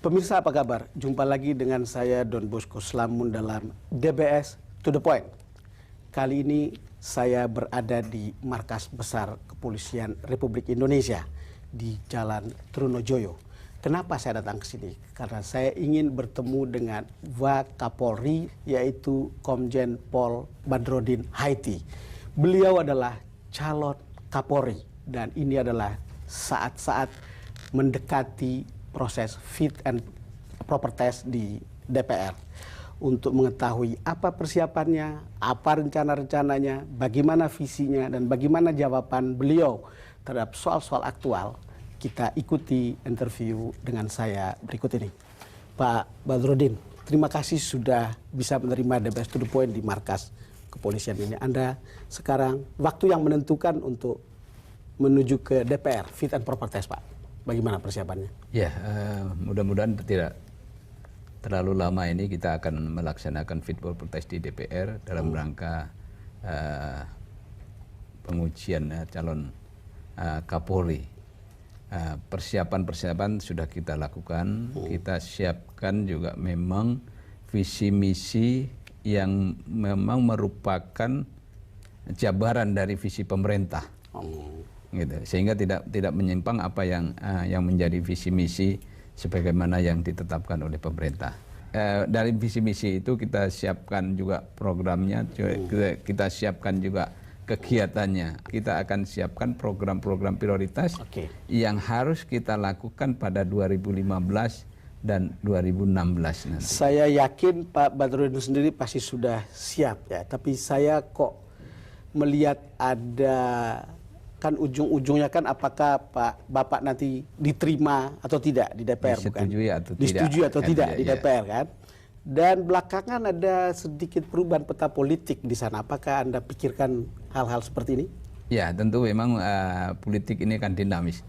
Pemirsa apa kabar? Jumpa lagi dengan saya Don Bosco Slamun dalam DBS To The Point. Kali ini saya berada di Markas Besar Kepolisian Republik Indonesia di Jalan Trunojoyo. Kenapa saya datang ke sini? Karena saya ingin bertemu dengan Wakapolri, yaitu Komjen Pol Badrodin Haiti. Beliau adalah calon Kapolri dan ini adalah saat-saat mendekati proses fit and proper test di DPR untuk mengetahui apa persiapannya, apa rencana-rencananya, bagaimana visinya, dan bagaimana jawaban beliau terhadap soal-soal aktual. Kita ikuti interview dengan saya berikut ini. Pak Badrodin, terima kasih sudah bisa menerima DBS To The Point di markas kepolisian ini. Anda sekarang waktu yang menentukan untuk menuju ke DPR, fit and proper test, Pak. Bagaimana persiapannya? Ya, mudah-mudahan tidak terlalu lama ini kita akan melaksanakan fit and proper test di DPR dalam rangka pengujian calon Kapolri. Persiapan sudah kita lakukan, kita siapkan juga memang visi misi yang memang merupakan jabaran dari visi pemerintah. Gitu, sehingga tidak menyimpang apa yang menjadi visi misi sebagaimana yang ditetapkan oleh pemerintah. Dari visi misi itu kita siapkan juga programnya, kita siapkan juga kegiatannya. Kita akan siapkan program-program prioritas yang harus kita lakukan pada 2015 dan 2016 nanti. Saya yakin Pak Badrodin sendiri pasti sudah siap ya, tapi saya kok melihat ada kan ujung-ujungnya kan apakah Bapak nanti diterima atau tidak di DPR, disetujui atau tidak di DPR kan? Dan belakangan ada sedikit perubahan peta politik di sana. Apakah Anda pikirkan hal-hal seperti ini? Ya, tentu memang politik ini kan dinamis.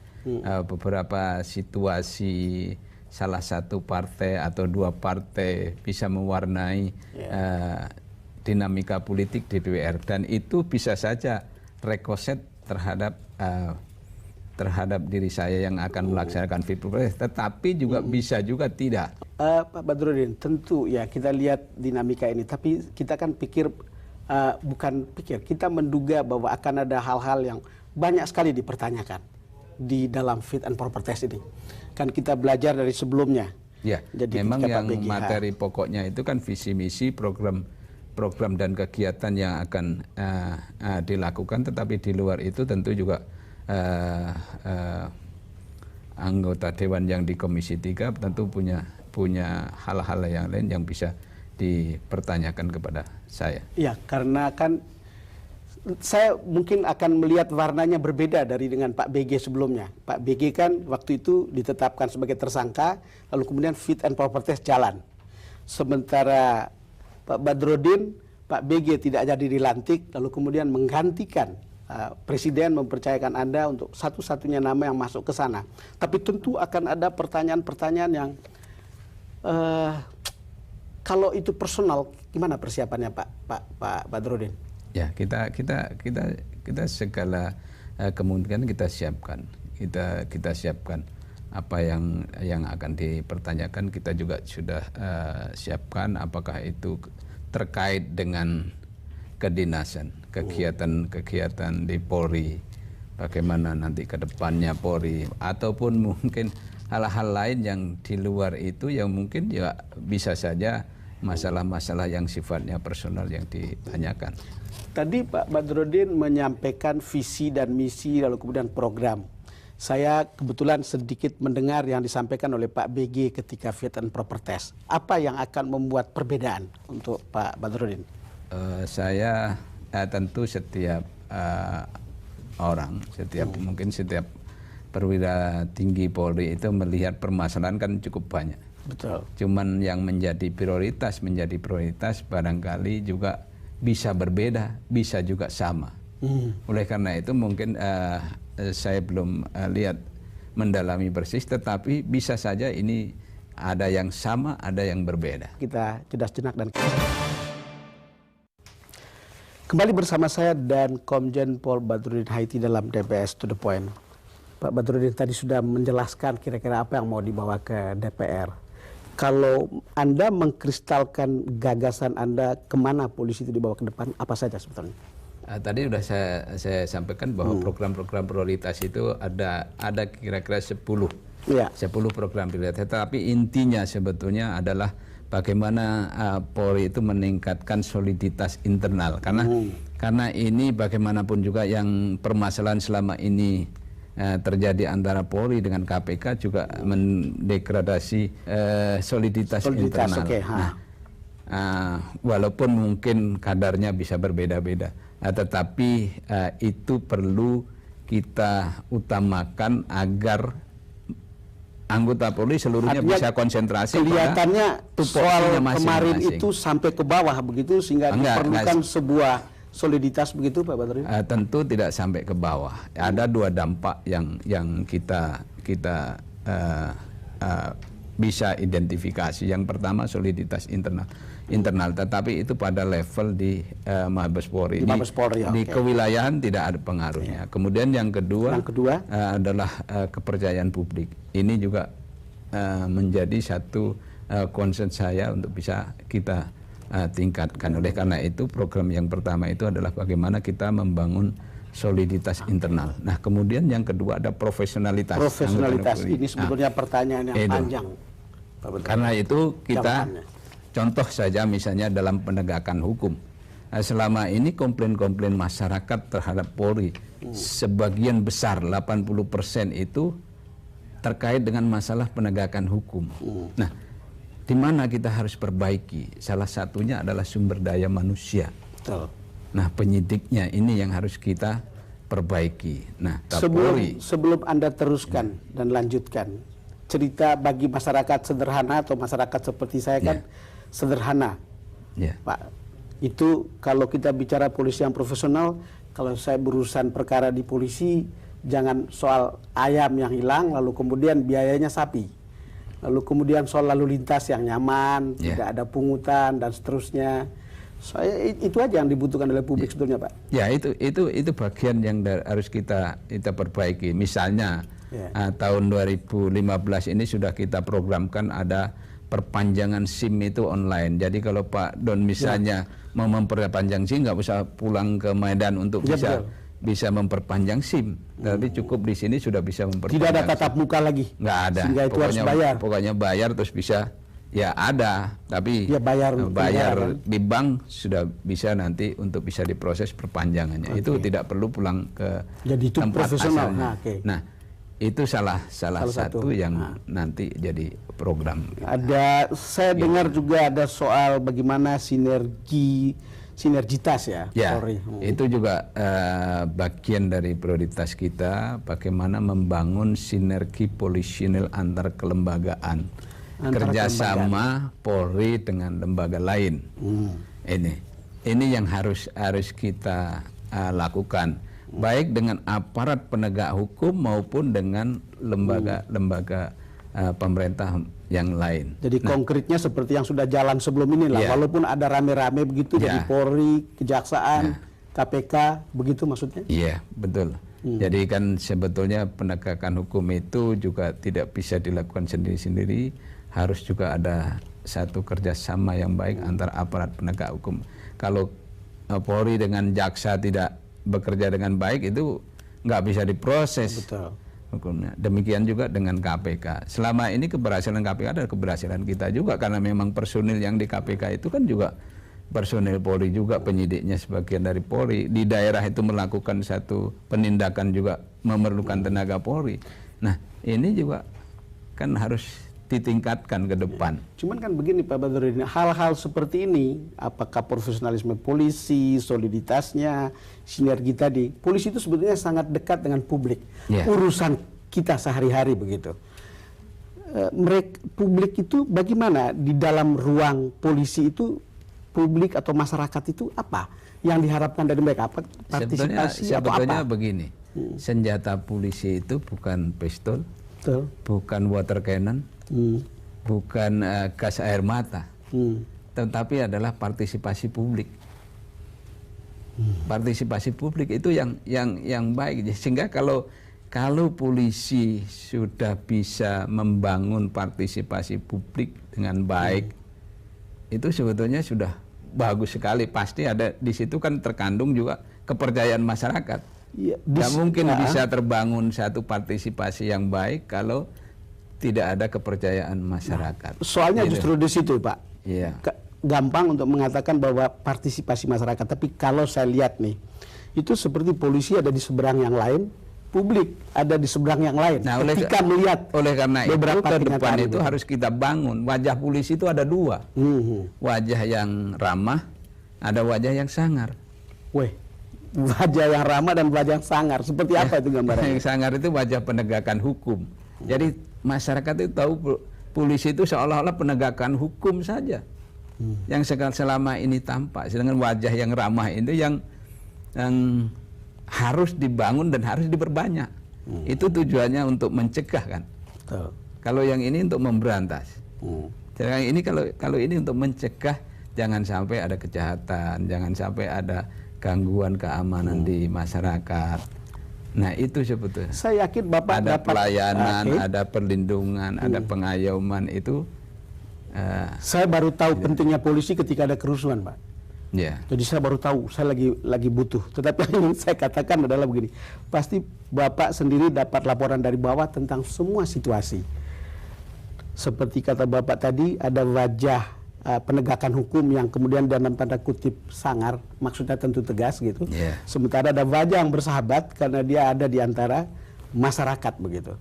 Beberapa situasi salah satu partai atau dua partai bisa mewarnai dinamika politik di DPR, dan itu bisa saja rekoset terhadap diri saya yang akan melaksanakan fit and proper test, tetapi juga bisa juga tidak. Pak Badrodin, tentu ya kita lihat dinamika ini, tapi kita kan kita menduga bahwa akan ada hal-hal yang banyak sekali dipertanyakan di dalam fit and proper test ini. Kan kita belajar dari sebelumnya. Ya, jadi memang yang materi pokoknya itu kan visi misi program dan kegiatan yang akan dilakukan, tetapi di luar itu tentu juga anggota Dewan yang di Komisi 3 tentu punya hal-hal yang lain yang bisa dipertanyakan kepada saya. Ya, karena kan saya mungkin akan melihat warnanya berbeda dengan Pak BG sebelumnya. Pak BG kan waktu itu ditetapkan sebagai tersangka, lalu kemudian fit and proper test jalan. Sementara Pak Badrodin, Pak BG tidak jadi dilantik, lalu kemudian menggantikan Presiden mempercayakan Anda untuk satu-satunya nama yang masuk ke sana. Tapi tentu akan ada pertanyaan-pertanyaan yang kalau itu personal, gimana persiapannya Pak Badrodin? Ya, kita segala kemungkinan kita siapkan. Kita siapkan apa yang akan dipertanyakan, kita juga sudah siapkan, apakah itu terkait dengan kedinasan, kegiatan di Polri, bagaimana nanti ke depannya Polri, ataupun mungkin hal-hal lain yang di luar itu yang mungkin ya bisa saja masalah-masalah yang sifatnya personal yang ditanyakan. Tadi Pak Badrodin menyampaikan visi dan misi lalu kemudian program. Saya kebetulan sedikit mendengar yang disampaikan oleh Pak BG ketika fit and proper test. Apa yang akan membuat perbedaan untuk Pak Badrodin? Saya tentu setiap orang, mungkin setiap perwira tinggi Polri itu melihat permasalahan kan cukup banyak. Betul. Cuman yang menjadi prioritas barangkali juga bisa berbeda, bisa juga sama. Oleh karena itu mungkin saya belum lihat mendalami persis, tetapi bisa saja ini ada yang sama, ada yang berbeda. Kita jeda sejenak dan kembali bersama saya dan Komjen Pol Badrodin Haiti dalam DBS To The Point. Pak Badrodin tadi sudah menjelaskan kira-kira apa yang mau dibawa ke DPR. Kalau Anda mengkristalkan gagasan Anda kemana polisi itu dibawa ke depan, apa saja sebetulnya? Tadi sudah saya sampaikan bahwa program-program prioritas itu ada kira-kira 10 program prioritas. Tapi intinya sebetulnya adalah bagaimana Polri itu meningkatkan soliditas internal. Karena ini bagaimanapun juga yang permasalahan selama ini terjadi antara Polri dengan KPK juga mendegradasi soliditas internal. Okay, walaupun mungkin kadarnya bisa berbeda-beda, tetapi itu perlu kita utamakan agar anggota Polri seluruhnya bisa konsentrasi. Kelihatannya soal kemarin itu sampai ke bawah begitu sehingga diperlukan sebuah soliditas begitu, Pak Badrudin? Tentu tidak sampai ke bawah. Ada dua dampak yang kita bisa identifikasi. Yang pertama soliditas internal, tetapi itu pada level di Mabes Polri. Di kewilayahan tidak ada pengaruhnya. Kemudian yang kedua adalah kepercayaan publik. Ini juga menjadi satu concern saya untuk bisa kita tingkatkan. Oleh karena itu program yang pertama itu adalah bagaimana kita membangun soliditas internal. Nah, kemudian yang kedua ada profesionalitas. Profesionalitas ini sebetulnya pertanyaan yang panjang. Karena itu kita contoh saja misalnya dalam penegakan hukum. Selama ini komplain-komplain masyarakat terhadap Polri sebagian besar 80% itu terkait dengan masalah penegakan hukum. Nah, di mana kita harus perbaiki? Salah satunya adalah sumber daya manusia. Betul. Nah, penyidiknya ini yang harus kita perbaiki. Nah, sebelum Anda teruskan dan lanjutkan, cerita bagi masyarakat sederhana atau masyarakat seperti saya kan sederhana, Pak. Itu kalau kita bicara polisi yang profesional, kalau saya berurusan perkara di polisi, jangan soal ayam yang hilang, lalu kemudian biayanya sapi. Lalu kemudian soal lalu lintas yang nyaman, tidak ada pungutan dan seterusnya. Itu aja yang dibutuhkan oleh publik sebetulnya, Pak. Ya, itu bagian yang harus kita perbaiki. Misalnya tahun 2015 ini sudah kita programkan ada perpanjangan SIM itu online. Jadi kalau Pak Don misalnya mau memperpanjang SIM nggak usah pulang ke Medan untuk bisa memperpanjang SIM, tapi cukup di sini sudah bisa memperpanjang. Tidak ada tatap muka lagi. Nggak ada. Sehingga itu harus bayar. Pokoknya bayar terus bisa. Ya ada, tapi bayar di bank sudah bisa nanti untuk bisa diproses perpanjangannya. Itu tidak perlu pulang ke tempat asalnya. Nah, itu salah satu yang nanti jadi program. Saya dengar juga ada soal bagaimana sinergitas Polri. Itu juga bagian dari prioritas kita, bagaimana membangun sinergi polisional antar kelembagaan, kerjasama Polri dengan lembaga lain. Ini yang harus kita lakukan, baik dengan aparat penegak hukum maupun dengan lembaga pemerintah yang lain. Jadi konkretnya seperti yang sudah jalan sebelum ini lah, walaupun ada rame-rame begitu dari Polri, Kejaksaan, KPK, begitu maksudnya? Iya, betul. Jadi kan sebetulnya penegakan hukum itu juga tidak bisa dilakukan sendiri-sendiri, harus juga ada satu kerjasama yang baik antara aparat penegak hukum. Kalau Polri dengan jaksa tidak bekerja dengan baik, itu nggak bisa diproses. Betul. Hukumnya. Demikian juga dengan KPK. Selama ini keberhasilan KPK adalah keberhasilan kita juga, karena memang personil yang di KPK itu kan juga personil Polri juga, penyidiknya sebagian dari Polri. Di daerah itu melakukan satu penindakan juga memerlukan tenaga Polri. Nah, ini juga kan harus ditingkatkan ke depan. Cuman kan begini Pak Badrudin, hal-hal seperti ini, apakah profesionalisme polisi, soliditasnya, sinergi tadi, polisi itu sebetulnya sangat dekat dengan publik. Urusan kita sehari-hari begitu. Publik itu bagaimana di dalam ruang polisi itu, publik atau masyarakat itu apa yang diharapkan dari mereka? Apa partisipasi atau apa? Sebetulnya begini, senjata polisi itu bukan pistol, bukan water cannon, bukan gas air mata, tetapi adalah partisipasi publik. Partisipasi publik itu yang baik, sehingga kalau kalau polisi sudah bisa membangun partisipasi publik dengan baik, itu sebetulnya sudah bagus sekali. Pasti ada di situ kan terkandung juga kepercayaan masyarakat. Ya, Nggak mungkin bisa terbangun satu partisipasi yang baik kalau tidak ada kepercayaan masyarakat. Soalnya justru di situ, Pak. Iya. Gampang untuk mengatakan bahwa partisipasi masyarakat, tapi kalau saya lihat nih, itu seperti polisi ada di seberang yang lain, publik ada di seberang yang lain. Nah, ketika melihat karena beberapa itu ke depan kenyataan itu harus kita bangun. Wajah polisi itu ada dua. Wajah yang ramah, ada wajah yang sangar. Weh, wajah yang ramah dan wajah yang sangar. Seperti apa itu gambarannya? Yang sangar itu wajah penegakan hukum. Jadi masyarakat itu tahu polisi itu seolah-olah penegakan hukum saja. Yang selama ini tampak. Sedangkan wajah yang ramah itu yang harus dibangun dan harus diperbanyak. Itu tujuannya untuk mencegah kan. Betul. Kalau yang ini untuk memberantas. Sedangkan ini kalau ini untuk mencegah, jangan sampai ada kejahatan, jangan sampai ada gangguan keamanan di masyarakat. Nah, itu sebetulnya. Saya yakin Bapak ada dapat pelayanan, ada perlindungan, ada pengayoman itu. Saya baru tahu pentingnya polisi ketika ada kerusuhan, Pak. Ya. Jadi saya baru tahu, saya lagi butuh. Tetapi yang saya katakan adalah begini, pasti Bapak sendiri dapat laporan dari bawah tentang semua situasi. Seperti kata Bapak tadi, ada wajah penegakan hukum yang kemudian dalam tanda kutip sangar, maksudnya tentu tegas gitu. Sementara ada wajah yang bersahabat karena dia ada di antara masyarakat begitu.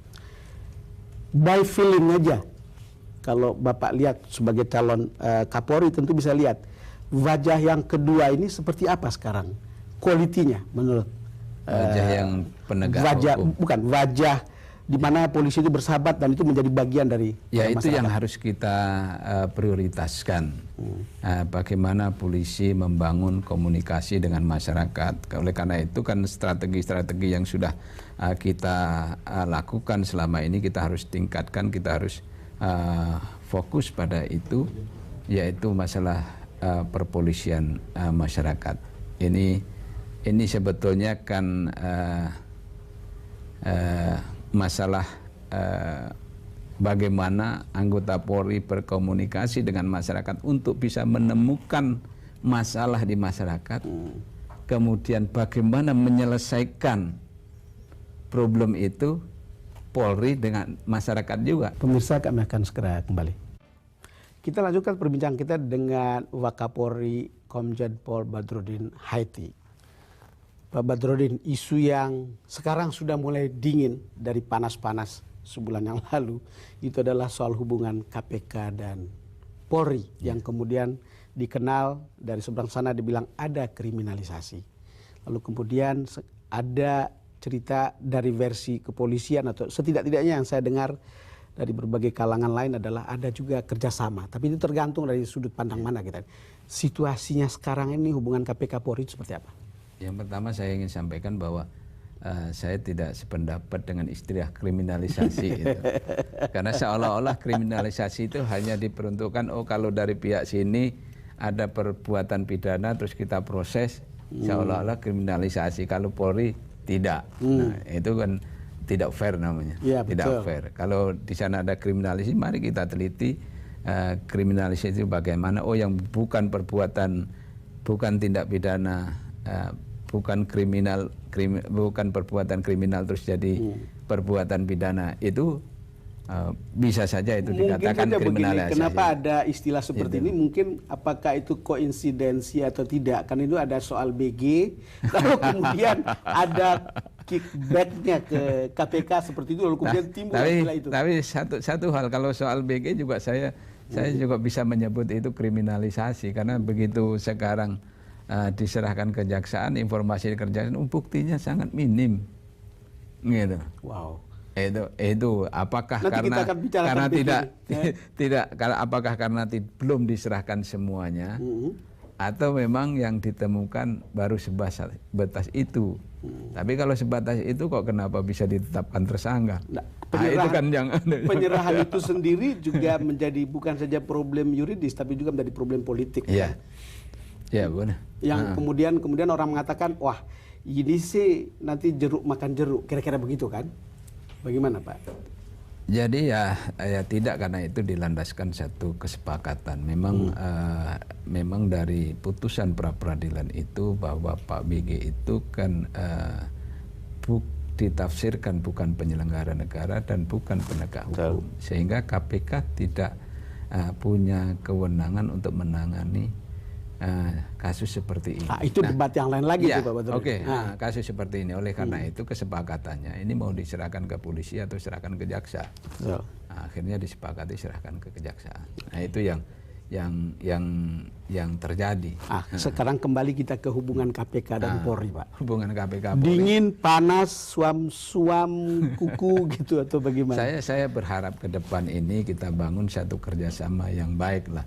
By feeling aja, kalau Bapak lihat sebagai calon Kapolri tentu bisa lihat wajah yang kedua ini seperti apa sekarang, kualitinya menurut wajah yang penegak hukum. Bukan wajah di mana polisi itu bersahabat dan itu menjadi bagian dari ya itu masyarakat. yang harus kita prioritaskan. Bagaimana polisi membangun komunikasi dengan masyarakat. Oleh karena itu kan strategi-strategi yang sudah kita lakukan selama ini kita harus tingkatkan, kita harus fokus pada itu, yaitu masalah perpolisian masyarakat. Ini sebetulnya kan masalah bagaimana anggota Polri berkomunikasi dengan masyarakat untuk bisa menemukan masalah di masyarakat, kemudian bagaimana menyelesaikan problem itu Polri dengan masyarakat juga. Pemirsa, kami akan segera kembali. Kita lanjutkan perbincangan kita dengan Wakapolri Komjen Pol Badrodin Haiti. Pak Badrodin, isu yang sekarang sudah mulai dingin dari panas-panas sebulan yang lalu itu adalah soal hubungan KPK dan Polri yang kemudian dikenal dari seberang sana dibilang ada kriminalisasi. Lalu kemudian ada cerita dari versi kepolisian atau setidak-tidaknya yang saya dengar dari berbagai kalangan lain adalah ada juga kerjasama. Tapi itu tergantung dari sudut pandang mana kita. Situasinya sekarang ini hubungan KPK Polri seperti apa? Yang pertama saya ingin sampaikan bahwa saya tidak sependapat dengan istilah kriminalisasi itu. Karena seolah-olah kriminalisasi itu hanya diperuntukkan kalau dari pihak sini ada perbuatan pidana terus kita proses, seolah-olah kriminalisasi. Kalau Polri tidak. Nah, itu kan tidak fair namanya. Ya, tidak fair. Kalau di sana ada kriminalisasi, mari kita teliti kriminalisasi itu bagaimana. Yang bukan perbuatan, bukan tindak pidana, bukan perbuatan kriminal terus jadi perbuatan pidana, itu bisa saja itu dikatakan kriminalisasi. Kenapa ada istilah seperti ini? Mungkin apakah itu koinsidensi atau tidak? Kan itu ada soal BG, lalu kemudian ada kickbacknya ke KPK seperti itu, lalu kemudian timbul istilah itu. Tapi satu hal, kalau soal BG juga saya juga bisa menyebut itu kriminalisasi, karena begitu sekarang diserahkan kejaksaan, informasi kejaksaan, buktinya sangat minim, gitu. Wow. Itu apakah nanti karena apakah karena belum diserahkan semuanya, atau memang yang ditemukan baru sebatas itu. Tapi kalau sebatas itu kok kenapa bisa ditetapkan tersangka? Penyerahan, itu kan yang penyerahan itu sendiri juga menjadi bukan saja problem yuridis tapi juga menjadi problem politik. Iya. Ya, benar. Yang kemudian orang mengatakan, wah, ini sih nanti jeruk makan jeruk, kira-kira begitu kan? Bagaimana Pak? Jadi ya tidak, karena itu dilandaskan satu kesepakatan. Memang dari putusan pra peradilan itu bahwa Pak BG itu kan ditafsirkan bukan penyelenggara negara dan bukan penegak hukum, sehingga KPK tidak punya kewenangan untuk menangani kasus seperti ini. Itu debat yang lain lagi ya, tuh Pak Badrudin. Oke, kasus seperti ini. Oleh karena itu kesepakatannya ini mau diserahkan ke polisi atau serahkan ke jaksa. Nah, akhirnya disepakati serahkan ke kejaksaan. Nah, itu yang terjadi. Sekarang kembali kita ke hubungan KPK dan Polri, Pak. Hubungan KPK Polri. Dingin, panas, suam kuku gitu atau bagaimana? Saya berharap ke depan ini kita bangun satu kerjasama yang baik lah.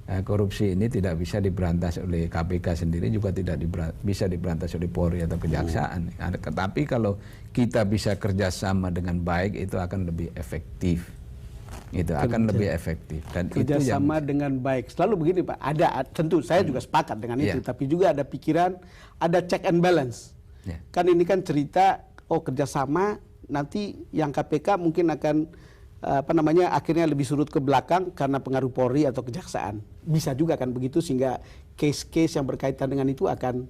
Korupsi ini tidak bisa diberantas oleh KPK sendiri, juga tidak bisa diberantas oleh Polri atau kejaksaan. Tetapi kalau kita bisa kerjasama dengan baik, itu akan lebih efektif. Itu akan lebih efektif. Dan kerjasama itu dengan baik. Selalu begini Pak, tentu saya juga sepakat dengan itu, tapi juga ada pikiran, ada check and balance. Kan ini kan cerita, kerjasama, nanti yang KPK mungkin akan akhirnya lebih surut ke belakang karena pengaruh Polri atau kejaksaan. Bisa juga kan begitu, sehingga case-case yang berkaitan dengan itu akan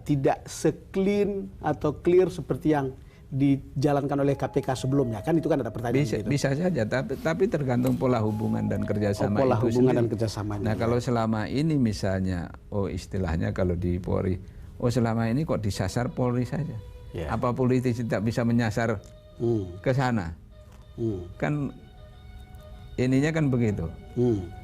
tidak se-clean atau clear seperti yang dijalankan oleh KPK sebelumnya. Kan itu kan ada pertanyaan. Bisa saja, tapi tergantung pola hubungan dan kerjasama pola itu hubungan sendiri. Dan kerjasamanya. Nah, kalau selama ini misalnya, istilahnya kalau di Polri, selama ini kok disasar Polri saja. Apa politisi tidak bisa menyasar ke sana? Kan ininya kan begitu.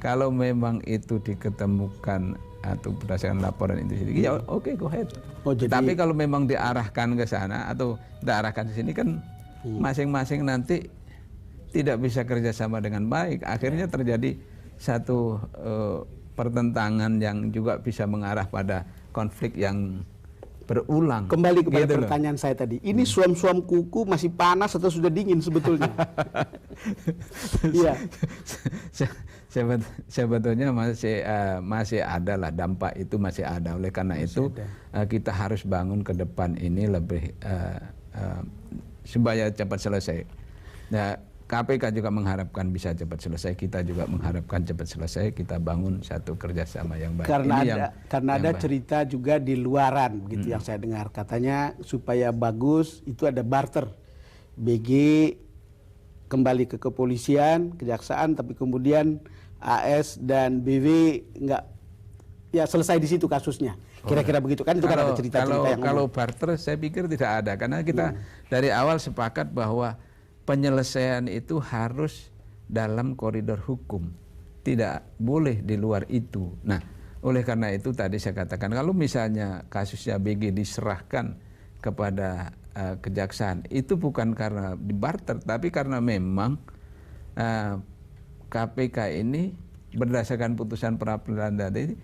Kalau memang itu diketemukan atau berdasarkan laporan itu sendiri, ya oke, go ahead. Tapi kalau memang diarahkan ke sana atau diarahkan ke sini kan masing-masing nanti tidak bisa kerjasama dengan baik. Akhirnya terjadi satu pertentangan yang juga bisa mengarah pada konflik yang berulang. Kembali kepada pertanyaan saya tadi, ini suam-suam kuku masih panas atau sudah dingin sebetulnya? Iya. Sebetulnya masih ada lah, dampak itu masih ada. Oleh karena itu kita harus bangun ke depan ini lebih supaya cepat selesai. Nah, KPK juga mengharapkan bisa cepat selesai, kita juga mengharapkan cepat selesai, kita bangun satu kerjasama yang baik. Karena ada cerita juga di luaran begitu yang saya dengar, katanya supaya bagus itu ada barter, BG kembali ke kepolisian, kejaksaan, tapi kemudian AS dan BW nggak, ya selesai di situ kasusnya. Kira-kira begitu kan, itu kan ada cerita-cerita yang kalau barter saya pikir tidak ada, karena kita dari awal sepakat bahwa penyelesaian itu harus dalam koridor hukum, tidak boleh di luar itu. Nah, oleh karena itu tadi saya katakan, kalau misalnya kasusnya BG diserahkan kepada kejaksaan, itu bukan karena dibarter, tapi karena memang KPK ini berdasarkan putusan pra peradilan tadi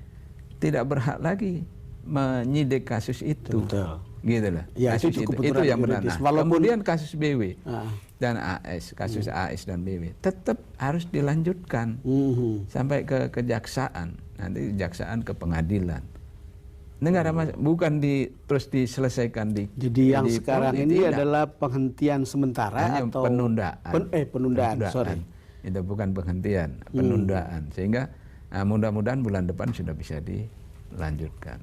tidak berhak lagi menyidik kasus itu. Betul. Gitu lah. Ya, kasus itu yang benar. Nah, kemudian kasus BW dan AS, kasus AS dan BW tetap harus dilanjutkan sampai ke kejaksaan, nanti kejaksaan ke pengadilan. Negara bukan terus diselesaikan di. Jadi yang sekarang ini adalah penghentian sementara atau penundaan. Penundaan. Sorry. Itu bukan penghentian, penundaan. Sehingga mudah-mudahan bulan depan sudah bisa dilanjutkan.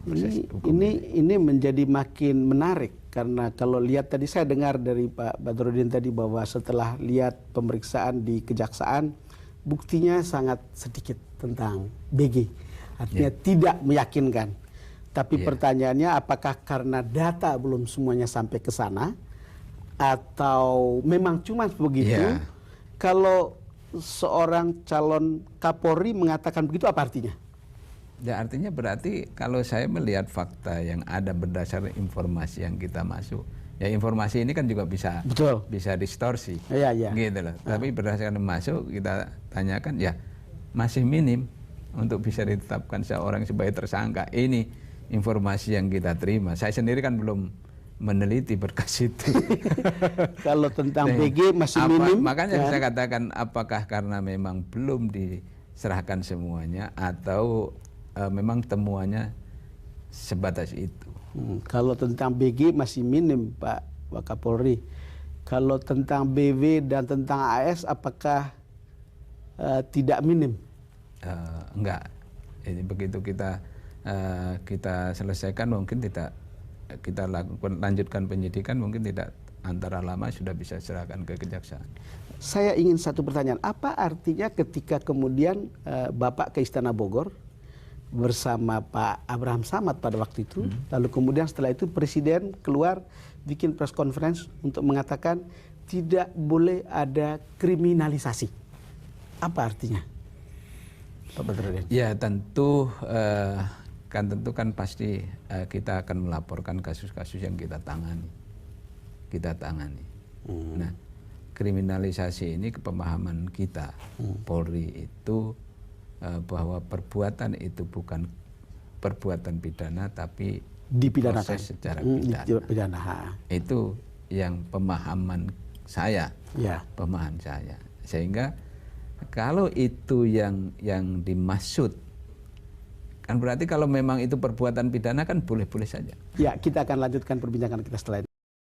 Ini menjadi makin menarik, karena kalau lihat tadi saya dengar dari Pak Badrudin tadi bahwa setelah lihat pemeriksaan di kejaksaan, buktinya sangat sedikit tentang BG, artinya tidak meyakinkan. Tapi pertanyaannya, apakah karena data belum semuanya sampai ke sana, atau memang cuma begitu? Kalau seorang calon Kapolri mengatakan begitu, apa artinya? Ya, artinya berarti kalau saya melihat fakta yang ada berdasarkan informasi yang kita masuk, ya informasi ini kan juga bisa distorsi, gitu loh. Tapi berdasarkan masuk, kita tanyakan, ya masih minim untuk bisa ditetapkan seorang sebagai tersangka. Ini informasi yang kita terima. Saya sendiri kan belum meneliti berkas itu. Kalau tentang BG masih minim. Makanya saya katakan, apakah karena memang belum diserahkan semuanya, atau memang temuannya sebatas itu. Kalau tentang BG masih minim Pak Wakapolri. Kalau tentang BW dan tentang AS apakah tidak minim? Enggak. Ini begitu kita selesaikan mungkin tidak kita lanjutkan penyidikan mungkin tidak antara lama sudah bisa serahkan ke kejaksaan. Saya ingin satu pertanyaan, apa artinya ketika kemudian Bapak ke Istana Bogor bersama Pak Abraham Samad pada waktu itu, lalu kemudian setelah itu Presiden keluar bikin press conference untuk mengatakan tidak boleh ada kriminalisasi. Apa artinya, Pak Badrodin? Ya tentu kan pasti kita akan melaporkan kasus-kasus yang kita tangani. Nah, kriminalisasi ini kepemahaman kita Polri itu bahwa perbuatan itu bukan perbuatan pidana tapi Dipidanakan proses secara pidana. Itu yang pemahaman saya, pemahaman saya. Sehingga kalau itu yang dimaksud, kan berarti kalau memang itu perbuatan pidana kan boleh-boleh saja. Ya, kita akan lanjutkan perbincangan kita setelah ini.